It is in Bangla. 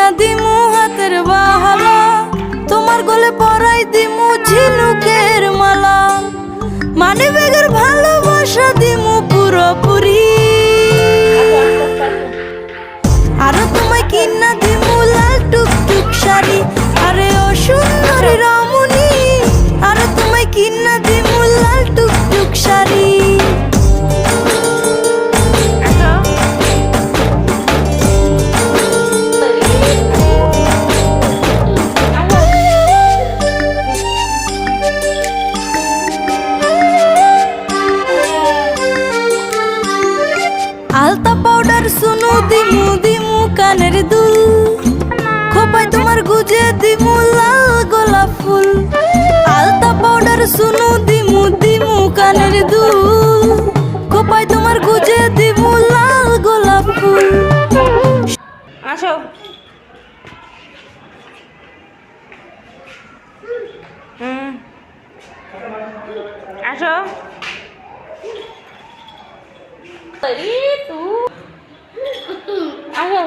কিনা দিমু হাতের বাহালা, তোমার গলে পরাই দিমু ঝিনুকের মালা, মানে বেগের ভালোবাসা দিমু পুরোপুরি। আরো তোমায় কিনা দিমু লাল টুকটুক শাড়ি, আরে ও সুন্দরী রমণী, আরো তোমায় কিনা দিমু লাল টুকটুক শাড়ি। আলতা পাউডার সুনু দিমু দিমু কানের দুল, খোপায় তোমার গুজে দিমু লাল গোলাপ ফুল। আলতা পাউডার সুনু দিমু দিমু কানের দুল, খোপায় তোমার গুজে দিমু লাল গোলাপ ফুল। আসো আসো আসো